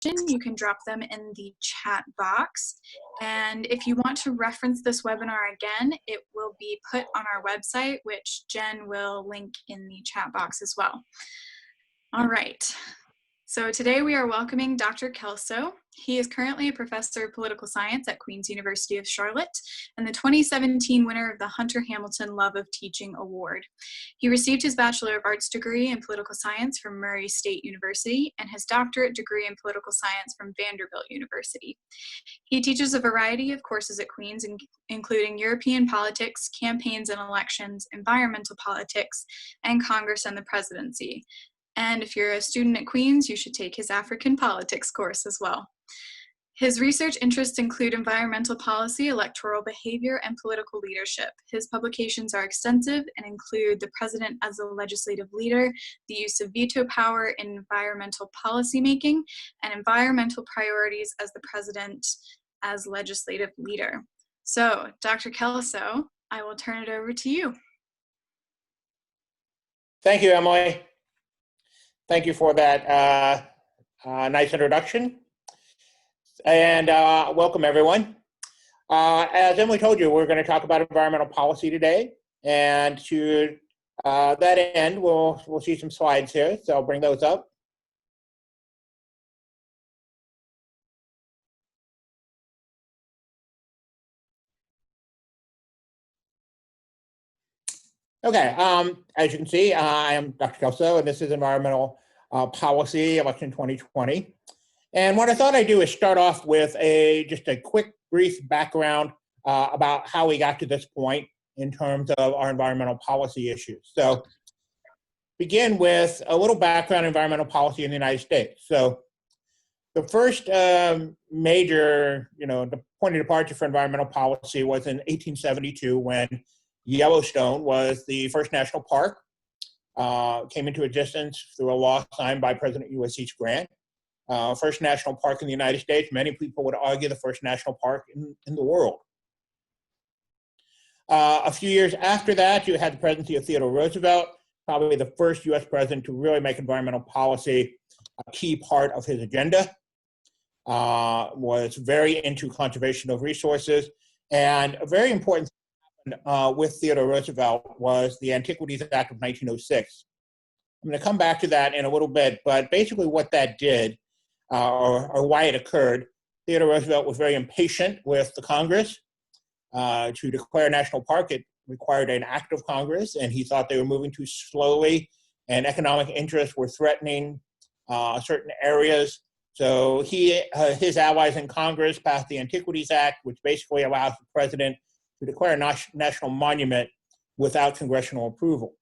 you can drop them in the chat box. And if you want to reference this webinar again, it will be put on our website, which Jen will link in the chat box as well. All right. So today we are welcoming Dr. Kelso. He is currently a professor of political science at Queen's University of Charlotte and the 2017 winner of the Hunter Hamilton Love of Teaching Award. He received his Bachelor of Arts degree in political science from Murray State University and his doctorate degree in political science from Vanderbilt University. He teaches a variety of courses at Queen's, including European politics, campaigns and elections, environmental politics, and Congress and the presidency. And if you're a student at Queen's, you should take his African politics course as well. His research interests include environmental policy, electoral behavior, and political leadership. His publications are extensive and include The President as a Legislative Leader, The Use of Veto Power in Environmental Policymaking, and Environmental Priorities as the President as Legislative Leader. So, Dr. Kelso, I will turn it over to you. Thank you, Emily. Thank you for that nice introduction. And welcome, everyone. As Emily told you, we're going to talk about environmental policy today. And to that end, we'll see some slides here. So I'll bring those up. Okay, as you can see, I am Dr. Kelso, and this is Environmental Policy Election 2020. And what I thought I'd do is start off with just a quick, brief background about how we got to this point in terms of our environmental policy issues. So, begin with a little background on environmental policy in the United States. So, the first major, point of departure for environmental policy was in 1872 when Yellowstone was the first national park, came into existence through a law signed by President Ulysses Grant. First national park in the United States. Many people would argue the first national park in the world. A few years after that, you had the presidency of Theodore Roosevelt, probably the first U.S. president to really make environmental policy a key part of his agenda. Was very into conservation of resources, and a very important thing with Theodore Roosevelt was the Antiquities Act of 1906. I'm going to come back to that in a little bit, but basically what that did, or why it occurred, Theodore Roosevelt was very impatient with the Congress. To declare a national park, it required an act of Congress, and he thought they were moving too slowly, and economic interests were threatening certain areas. So his allies in Congress passed the Antiquities Act, which basically allows the president to declare a national monument without congressional approval.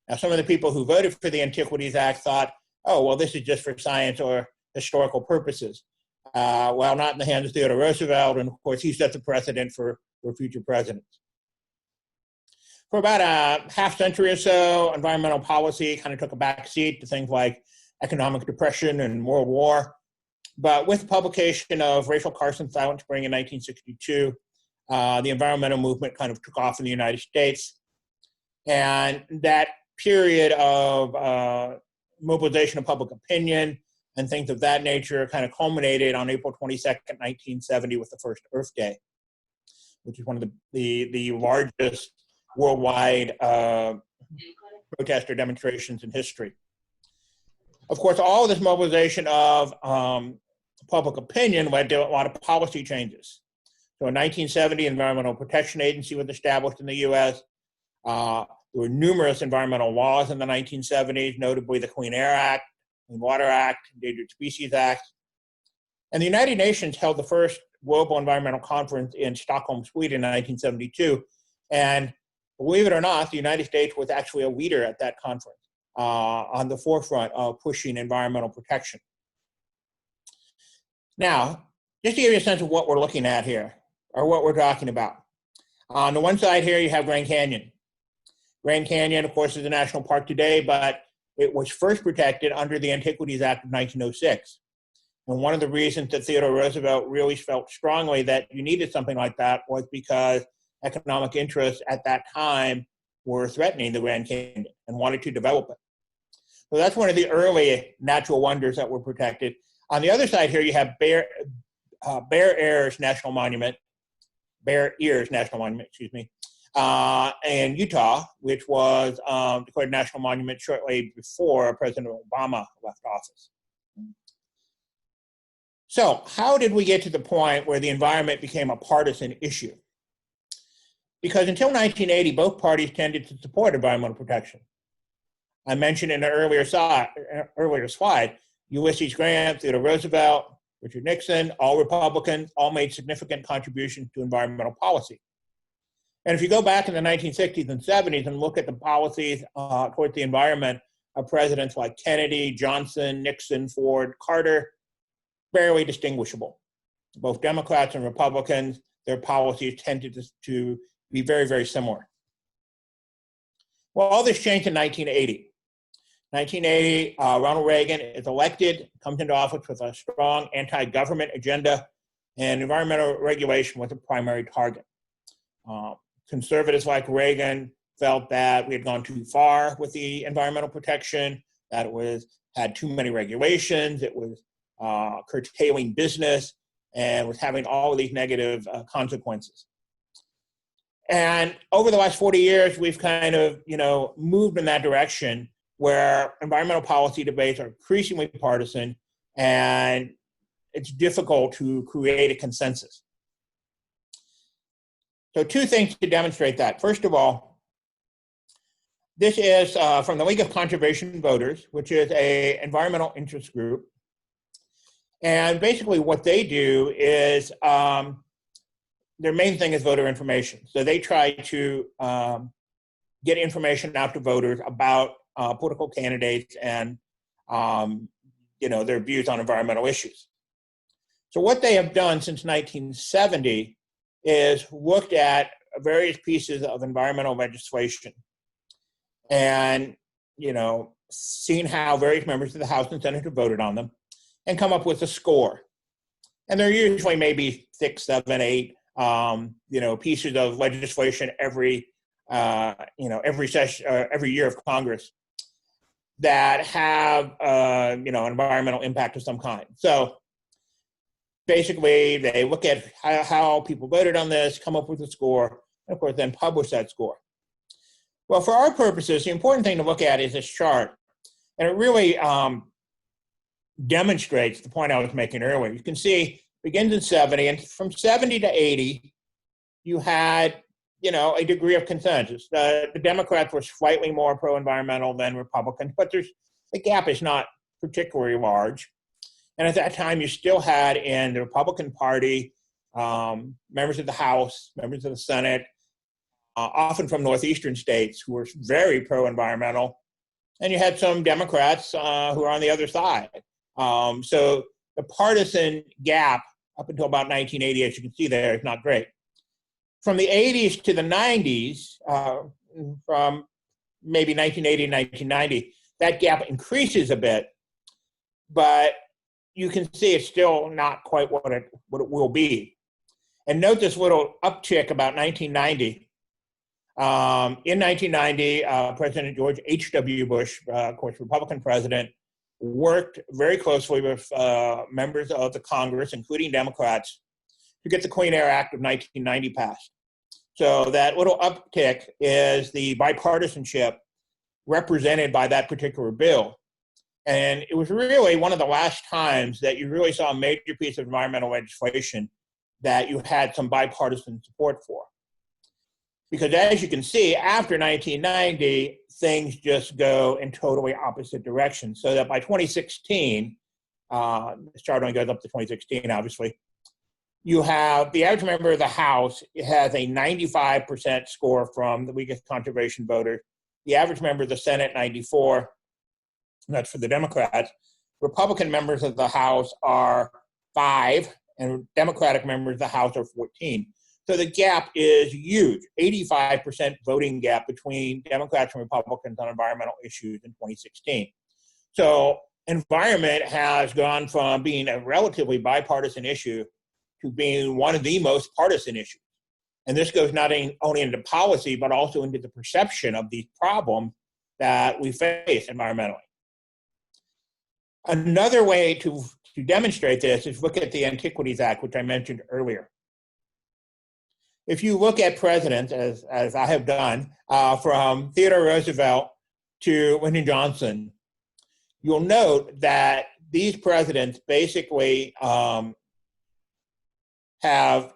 Now, some of the people who voted for the Antiquities Act thought, oh, well, this is just for science or historical purposes. Well, not in the hands of Theodore Roosevelt, and of course, he set the precedent for future presidents. For about a half century or so, environmental policy kind of took a back seat to things like economic depression and World War. But with the publication of Rachel Carson's Silent Spring in 1962, the environmental movement kind of took off in the United States. And that period of mobilization of public opinion and things of that nature kind of culminated on April 22nd, 1970 with the first Earth Day, which is one of the largest worldwide protest or demonstrations in history. Of course, all of this mobilization of public opinion led to a lot of policy changes. So in 1970, Environmental Protection Agency was established in the U.S. There were numerous environmental laws in the 1970s, notably the Clean Air Act, Clean Water Act, Endangered Species Act. And the United Nations held the first global environmental conference in Stockholm, Sweden in 1972. And believe it or not, the United States was actually a leader at that conference on the forefront of pushing environmental protection. Now, just to give you a sense of what we're looking at here, or what we're talking about. On the one side here, you have Grand Canyon. Grand Canyon, of course, is a national park today, but it was first protected under the Antiquities Act of 1906. And one of the reasons that Theodore Roosevelt really felt strongly that you needed something like that was because economic interests at that time were threatening the Grand Canyon and wanted to develop it. So that's one of the early natural wonders that were protected. On the other side here, you have Bear Ears National Monument, excuse me, in Utah, which was declared national monument shortly before President Obama left office. So how did we get to the point where the environment became a partisan issue? Because until 1980, both parties tended to support environmental protection. I mentioned in an earlier slide, Ulysses Grant, Theodore Roosevelt, Richard Nixon, all Republicans, all made significant contributions to environmental policy. And if you go back in the 1960s and 70s and look at the policies towards the environment of presidents like Kennedy, Johnson, Nixon, Ford, Carter, barely distinguishable. Both Democrats and Republicans, their policies tended to be very, very similar. Well, all this changed in 1980. 1980, Ronald Reagan is elected, comes into office with a strong anti-government agenda, and environmental regulation was a primary target. Conservatives like Reagan felt that we had gone too far with the environmental protection, that it had too many regulations, it was curtailing business, and was having all of these negative consequences. And over the last 40 years, we've kind of, moved in that direction where environmental policy debates are increasingly partisan, and it's difficult to create a consensus. So 2 things to demonstrate that. First of all, this is from the League of Conservation Voters, which is an environmental interest group. And basically what they do is their main thing is voter information. So they try to get information out to voters about political candidates and their views on environmental issues. So what they have done since 1970 is looked at various pieces of environmental legislation and, seen how various members of the House and Senate have voted on them and come up with a score. And there are usually maybe 6, 7, 8, pieces of legislation every session, every year of Congress that have, environmental impact of some kind. So basically, they look at how people voted on this, come up with a score, and of course, then publish that score. Well, for our purposes, the important thing to look at is this chart. And it really demonstrates the point I was making earlier. You can see it begins in 70, and from 70 to 80, you had, a degree of consensus. The Democrats were slightly more pro-environmental than Republicans, but the gap is not particularly large. And at that time, you still had in the Republican Party members of the House, members of the Senate, often from northeastern states who were very pro-environmental. And you had some Democrats who are on the other side. So the partisan gap up until about 1980, as you can see there, is not great. From the 80s to the 90s, from maybe 1980 and 1990, that gap increases a bit, but you can see it's still not quite what it will be. And note this little uptick about 1990. In 1990, President George H.W. Bush, of course, Republican president, worked very closely with members of the Congress, including Democrats, to get the Clean Air Act of 1990 passed. So that little uptick is the bipartisanship represented by that particular bill. And it was really one of the last times that you really saw a major piece of environmental legislation that you had some bipartisan support for. Because as you can see, after 1990, things just go in totally opposite directions. So that by 2016, this chart only goes up to 2016, obviously, you have the average member of the House has a 95% score from the League of Conservation Voters. The average member of the Senate, 94. That's for the Democrats. Republican members of the House are 5, and Democratic members of the House are 14. So the gap is huge, 85% voting gap between Democrats and Republicans on environmental issues in 2016. So environment has gone from being a relatively bipartisan issue to being one of the most partisan issues. And this goes not only into policy, but also into the perception of these problems that we face environmentally. Another way to to demonstrate this is look at the Antiquities Act, which I mentioned earlier. If you look at presidents, as I have done, from Theodore Roosevelt to Lyndon Johnson, you'll note that these presidents basically have,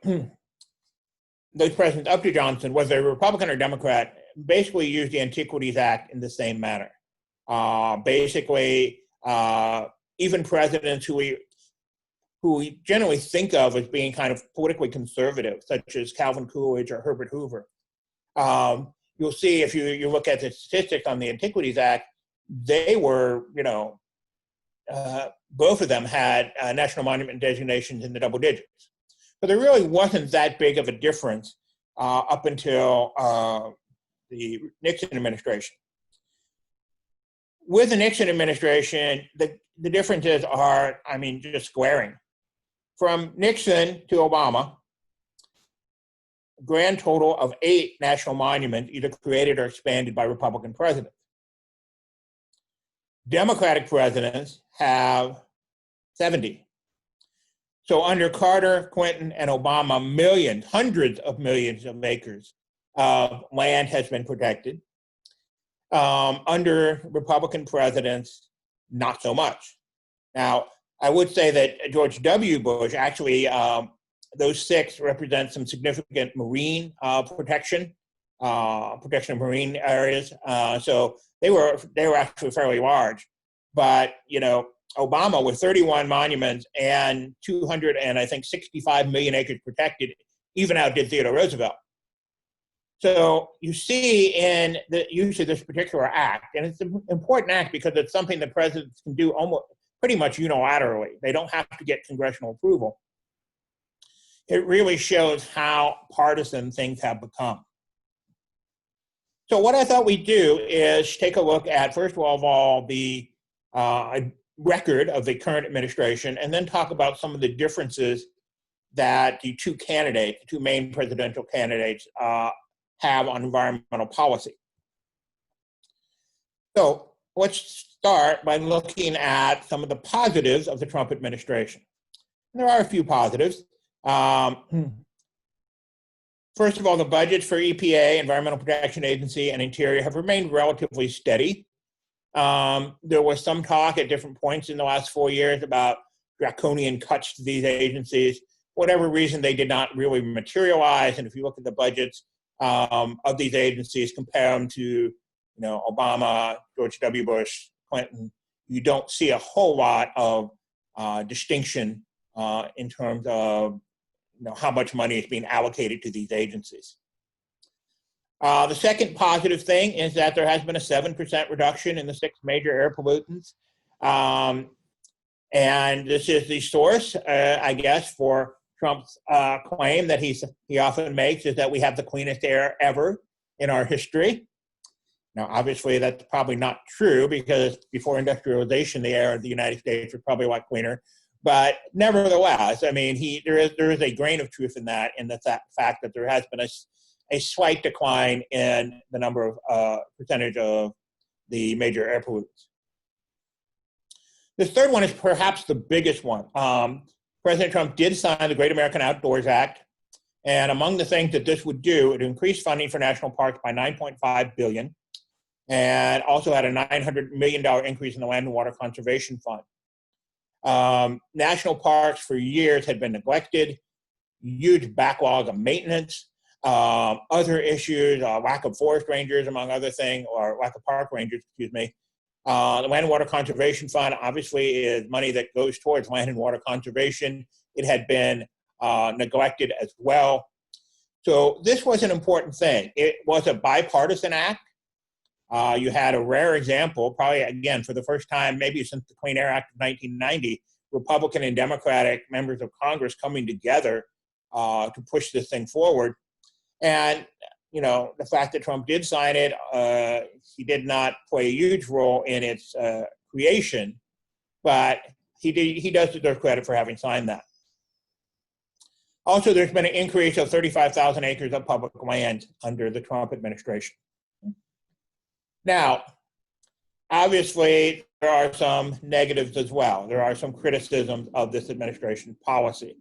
those presidents up to Johnson, whether they're Republican or Democrat, basically use the Antiquities Act in the same manner. Even presidents who we generally think of as being kind of politically conservative, such as Calvin Coolidge or Herbert Hoover, you'll see if you look at the statistics on the Antiquities Act, they were, both of them had national monument designations in the double digits. But there really wasn't that big of a difference up until the Nixon administration. With the Nixon administration, the differences are, just glaring. From Nixon to Obama, a grand total of 8 national monuments either created or expanded by Republican presidents. Democratic presidents have 70. So under Carter, Clinton, and Obama, millions, hundreds of millions of acres of land has been protected. Under Republican presidents, not so much. Now, I would say that George W. Bush, actually, those 6 represent some significant marine protection of marine areas. So they were actually fairly large. But, Obama with 31 monuments and 65 million acres protected, even outdid Theodore Roosevelt. So you see in the use of this particular act, and it's an important act because it's something that presidents can do almost pretty much unilaterally. They don't have to get congressional approval. It really shows how partisan things have become. So what I thought we'd do is take a look at, first of all, the record of the current administration, and then talk about some of the differences that the two main presidential candidates, have on environmental policy. So let's start by looking at some of the positives of the Trump administration. And there are a few positives. First of all, the budgets for EPA, Environmental Protection Agency, and Interior have remained relatively steady. There was some talk at different points in the last 4 years about draconian cuts to these agencies. For whatever reason, they did not really materialize. And if you look at the budgets of these agencies, compare them to Obama, George W. Bush, Clinton, you don't see a whole lot of distinction in terms of how much money is being allocated to these agencies. The second positive thing is that there has been a 7% reduction in the 6 major air pollutants. And this is the source, I guess, for Trump's claim that he often makes, is that we have the cleanest air ever in our history. Now, obviously, that's probably not true, because before industrialization, the air of the United States was probably a lot cleaner. But nevertheless, there is a grain of truth in that, in the fact that there has been a slight decline in the number of percentage of the major air pollutants. The third one is perhaps the biggest one. President Trump did sign the Great American Outdoors Act, and among the things that this would do, it increased funding for national parks by $9.5 billion, and also had a $900 million increase in the Land and Water Conservation Fund. National parks for years had been neglected, huge backlog of maintenance, other issues, lack of forest rangers, among other things, or lack of park rangers, excuse me. The Land and Water Conservation Fund obviously is money that goes towards land and water conservation. It had been neglected as well. So this was an important thing. It was a bipartisan act. You had a rare example, probably again for the first time, maybe since the Clean Air Act of 1990, Republican and Democratic members of Congress coming together to push this thing forward. And the fact that Trump did sign it, he did not play a huge role in its creation, but he does deserve credit for having signed that. Also, there's been an increase of 35,000 acres of public land under the Trump administration. Now, obviously, there are some negatives as well. There are some criticisms of this administration's policy.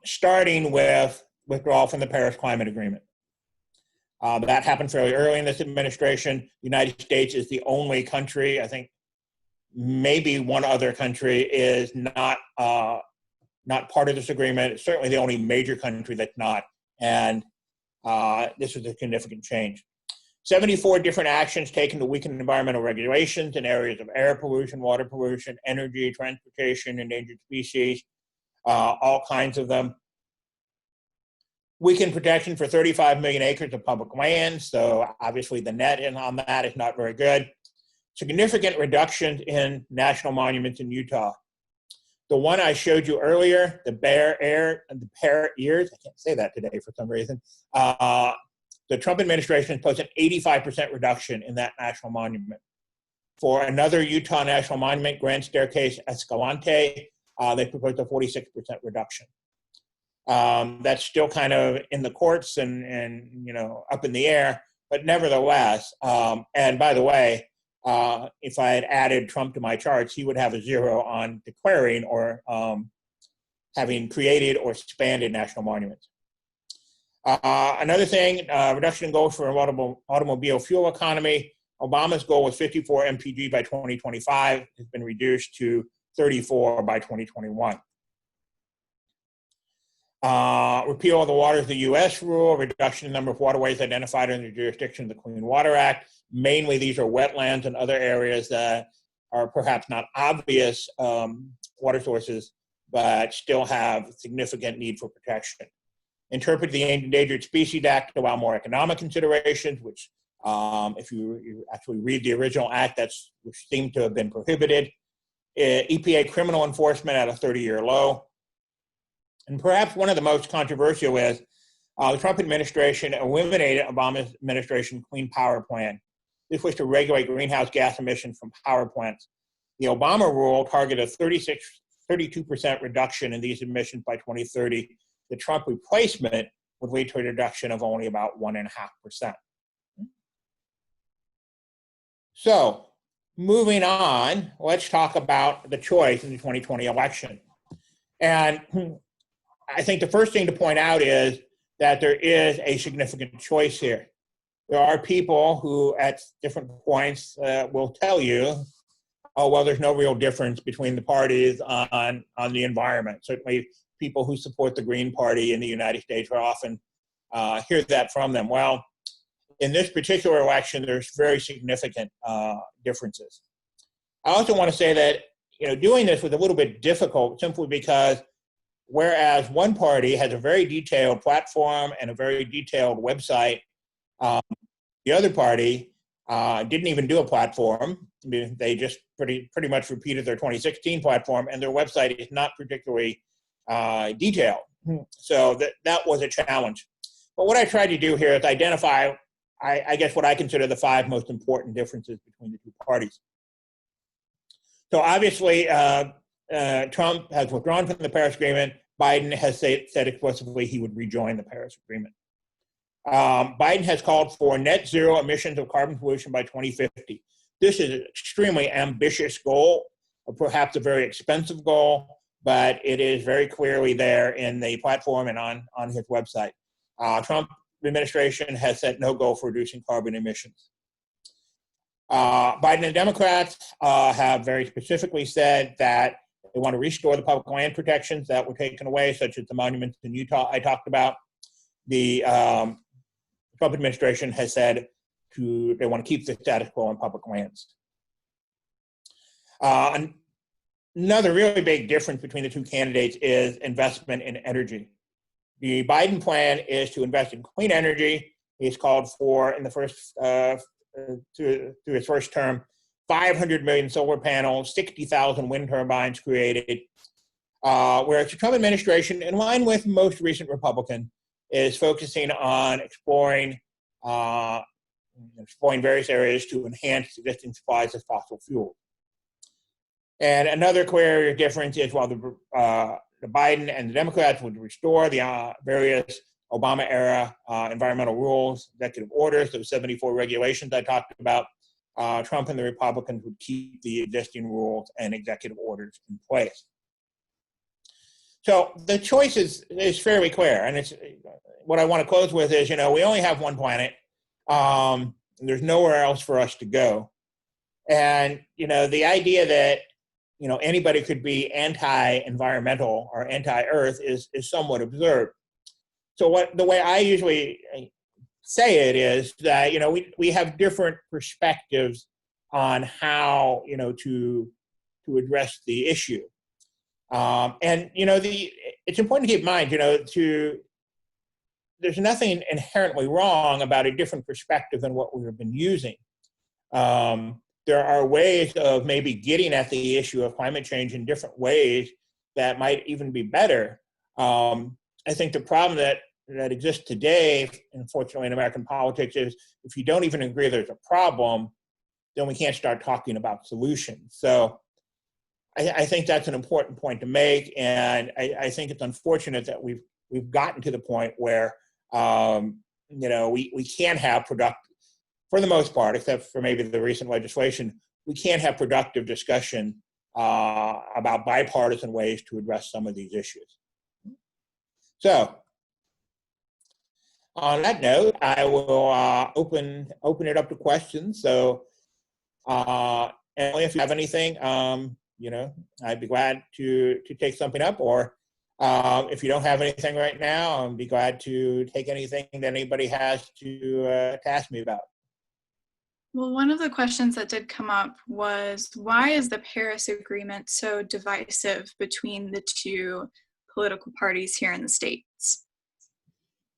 Starting with withdrawal from the Paris Climate Agreement. That happened fairly early in this administration. The United States is the only country, I think maybe one other country is not part of this agreement. It's certainly the only major country that's not. And this was a significant change. 74 different actions taken to weaken environmental regulations in areas of air pollution, water pollution, energy, transportation, endangered species, all kinds of them. Weakened protection for 35 million acres of public land, so obviously the net on that is not very good. Significant reductions in national monuments in Utah. The one I showed you earlier, the bear ears, I can't say that today for some reason. The Trump administration has posted an 85% reduction in that national monument. For another Utah national monument, Grand Staircase Escalante, they proposed a 46% reduction. That's still kind of in the courts and you know, up in the air, but nevertheless, and by the way, if I had added Trump to my charts, he would have a 0 on declaring or having created or expanded national monuments. Another thing, reduction in goals for automobile fuel economy. Obama's goal was 54 mpg by 2025, has been reduced to 34 by 2021. Repeal of the Waters of the U.S. rule, reduction in the number of waterways identified under the jurisdiction of the Clean Water Act. Mainly, these are wetlands and other areas that are perhaps not obvious water sources, but still have significant need for protection. Interpret the Endangered Species Act to allow more economic considerations, which if you actually read the original act, which seemed to have been prohibited. EPA criminal enforcement at a 30-year low. And perhaps one of the most controversial is the Trump administration eliminated Obama's administration Clean Power Plan. This was to regulate greenhouse gas emissions from power plants. The Obama rule targeted a 32% reduction in these emissions by 2030. The Trump replacement would lead to a reduction of only about 1.5%. So, moving on, let's talk about the choice in the 2020 election. And I think the first thing to point out is that there is a significant choice here. There are people who, at different points, will tell you, oh, well, there's no real difference between the parties on the environment. Certainly, people who support the Green Party in the United States will often hear that from them. Well, in this particular election, there's very significant differences. I also want to say that doing this was a little bit difficult simply because whereas one party has a very detailed platform and a very detailed website, the other party didn't even do a platform. I mean, they just pretty much repeated their 2016 platform, and their website is not particularly detailed. So that was a challenge. But what I tried to do here is identify, I guess, what I consider the 5 most important differences between the two parties. So obviously, Trump has withdrawn from the Paris Agreement. Biden has said explicitly he would rejoin the Paris Agreement. Biden has called for net zero emissions of carbon pollution by 2050. This is an extremely ambitious goal, perhaps a very expensive goal, but it is very clearly there in the platform and on his website. Trump administration has set no goal for reducing carbon emissions. Biden and Democrats have very specifically said that they want to restore the public land protections that were taken away, such as the monuments in Utah I talked about. The Trump administration has said they want to keep the status quo on public lands. Another really big difference between the two candidates is investment in energy. The Biden plan is to invest in clean energy. He's called for, in the first through his first term, 500 million solar panels, 60,000 wind turbines created. Whereas the Trump administration, in line with most recent Republican, is focusing on exploring various areas to enhance existing supplies of fossil fuel. And another clear difference is while the Biden and the Democrats would restore the various Obama-era environmental rules, executive orders, those 74 regulations I talked about, Trump and the Republicans would keep the existing rules and executive orders in place. So the choice is fairly clear, and it's what I want to close with is, we only have one planet. There's nowhere else for us to go. And, the idea that, anybody could be anti-environmental or anti-Earth is somewhat absurd. So the way I usually say it is that, we have different perspectives on how, to address the issue. And, it's important to keep in mind, there's nothing inherently wrong about a different perspective than what we've been using. There are ways of maybe getting at the issue of climate change in different ways that might even be better. I think the problem that exists today, unfortunately, in American politics is if you don't even agree there's a problem, then we can't start talking about solutions. So I think that's an important point to make, and I think it's unfortunate that we've gotten to the point where we can't have productive, for the most part, except for maybe the recent legislation, we can't have productive discussion about bipartisan ways to address some of these issues. So, on that note, I will open it up to questions. So, Emily, if you have anything, I'd be glad to take something up, or if you don't have anything right now, I'd be glad to take anything that anybody has to ask me about. Well, one of the questions that did come up was, why is the Paris Agreement so divisive between the two political parties here in the States?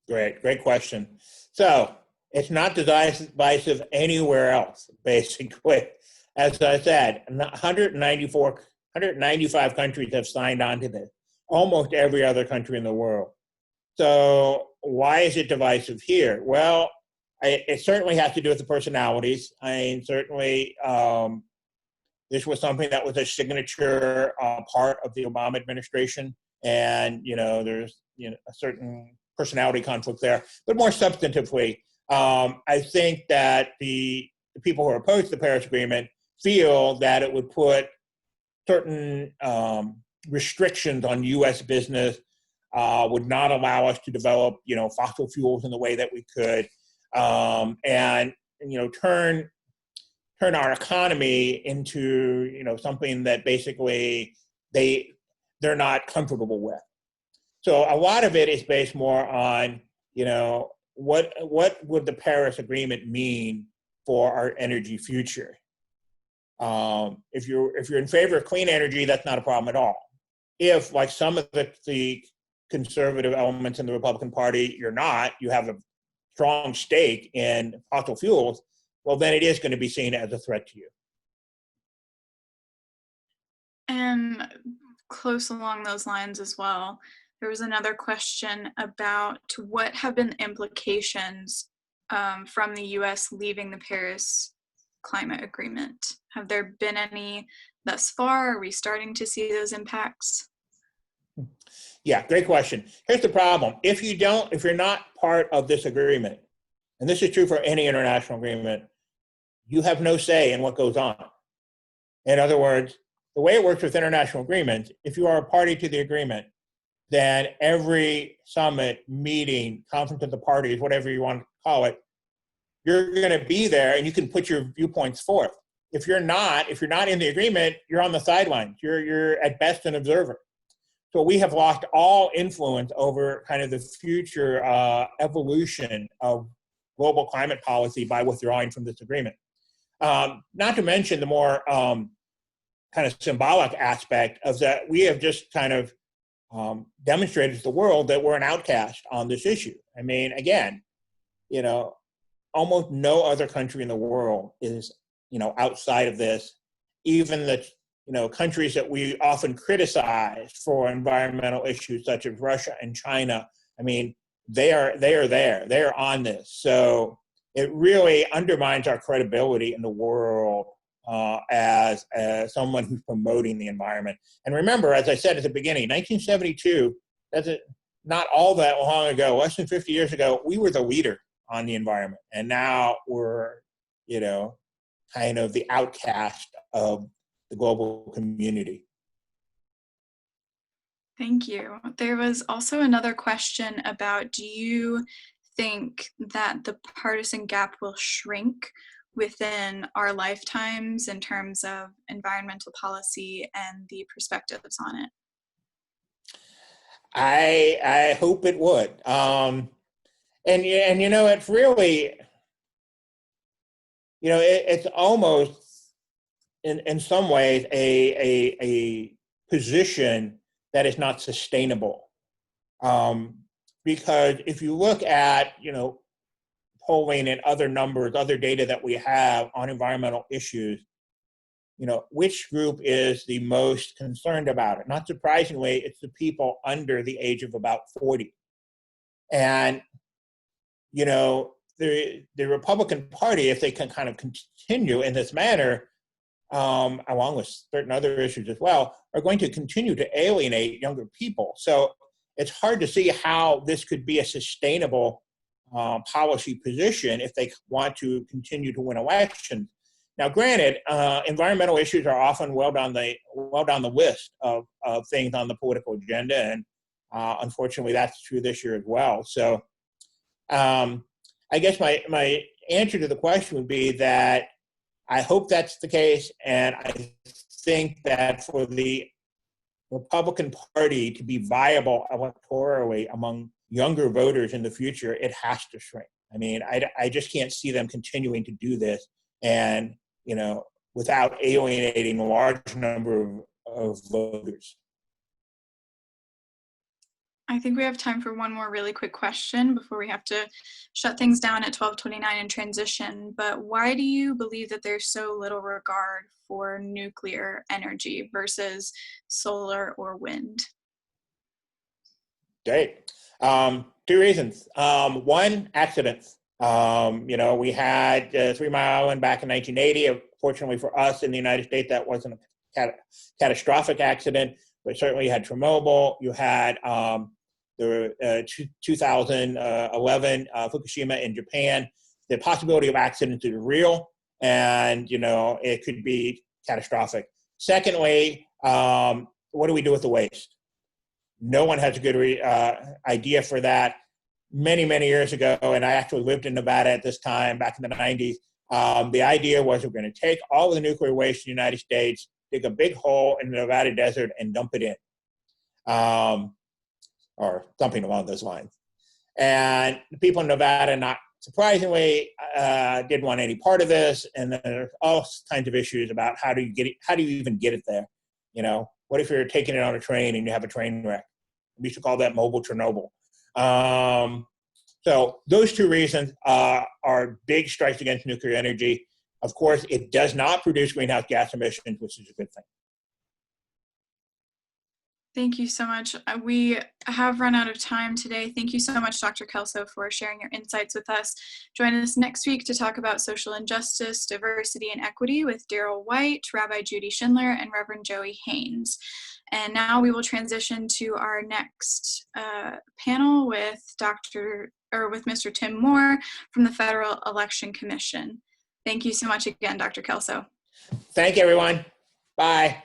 Great question. So it's not divisive anywhere else, basically. As I said, 195 countries have signed on to this, almost every other country in the world. So why is it divisive here? Well, it certainly has to do with the personalities. I mean, certainly this was something that was a signature part of the Obama administration. And, there's a certain personality conflict there. But more substantively, I think that the people who are opposed to the Paris Agreement feel that it would put certain restrictions on U.S. business, would not allow us to develop, fossil fuels in the way that we could, and turn our economy into something that basically they're not comfortable with. So a lot of it is based more on what would the Paris Agreement mean for our energy future. If you're in favor of clean energy, that's not a problem at all. If, like some of the conservative elements in the Republican Party, you have a strong stake in fossil fuels, well, then it is going to be seen as a threat to you. And close along those lines as well, there was another question about what have been the implications from the U.S. leaving the Paris Climate Agreement. Have there been any thus far? Are we starting to see those impacts? Yeah, great question. Here's the problem. If you're not part of this agreement, and this is true for any international agreement, you have no say in what goes on. In other words, the way it works with international agreements, if you are a party to the agreement, then every summit, meeting, conference of the parties, whatever you want to call it, you're going to be there and you can put your viewpoints forth. If you're not in the agreement, you're on the sidelines. You're at best an observer. So we have lost all influence over kind of the future evolution of global climate policy by withdrawing from this agreement. Not to mention the more kind of symbolic aspect of that we have just kind of demonstrated to the world that we're an outcast on this issue. I mean, again, almost no other country in the world is, outside of this. Even the, countries that we often criticize for environmental issues, such as Russia and China, I mean, they are there. They are on this. So it really undermines our credibility in the world as someone who's promoting the environment. And remember, as I said at the beginning, 1972, not all that long ago, less than 50 years ago, we were the leader on the environment. And now we're, kind of the outcast of the global community. Thank you. There was also another question about, do you think that the partisan gap will shrink within our lifetimes in terms of environmental policy and the perspectives on it? I hope it would. And you know, it's really, you know, it's almost in some ways a position that is not sustainable. Because if you look at, you know, polling and other numbers, other data that we have on environmental issues, you know, which group is the most concerned about it? Not surprisingly, it's the people under the age of about 40. And, you know, the Republican Party, if they can kind of continue in this manner, along with certain other issues as well, are going to continue to alienate younger people. So it's hard to see how this could be a sustainable policy position if they want to continue to win elections. Now, granted, environmental issues are often well down the list of things on the political agenda, and unfortunately, that's true this year as well. So, I guess my answer to the question would be that I hope that's the case, and I think that for the Republican Party to be viable electorally among younger voters in the future, it has to shrink. I mean, I just can't see them continuing to do this, and you know, without alienating a large number of voters. I think we have time for one more really quick question before we have to shut things down at 12:29 and transition. But why do you believe that there's so little regard for nuclear energy versus solar or wind? Great. Two reasons. One, accidents. You know, we had 3 Mile Island back in 1980. Fortunately for us in the United States, that wasn't a catastrophic accident, but certainly you had Chernobyl. You had the 2011 Fukushima in Japan. The possibility of accidents is real, and you know it could be catastrophic. Secondly, what do we do with the waste? No one has a good idea for that. Many years ago, and I actually lived in Nevada at this time, back in the 90s, the idea was we're going to take all of the nuclear waste in the United States, dig a big hole in the Nevada desert, and dump it in, or something along those lines. And the people in Nevada, not surprisingly, didn't want any part of this, and there's all kinds of issues about how do you even get it there? You know, what if you're taking it on a train and you have a train wreck? We should call that mobile Chernobyl. So those two reasons are big strikes against nuclear energy. Of course, it does not produce greenhouse gas emissions, which is a good thing. Thank you so much. We have run out of time today. Thank you so much, Dr. Kelso, for sharing your insights with us. Join us next week to talk about social injustice, diversity, and equity with Daryl White, Rabbi Judy Schindler, and Reverend Joey Haynes. And now we will transition to our next panel with Mr. Tim Moore from the Federal Election Commission. Thank you so much again, Dr. Kelso. Thank you, everyone. Bye.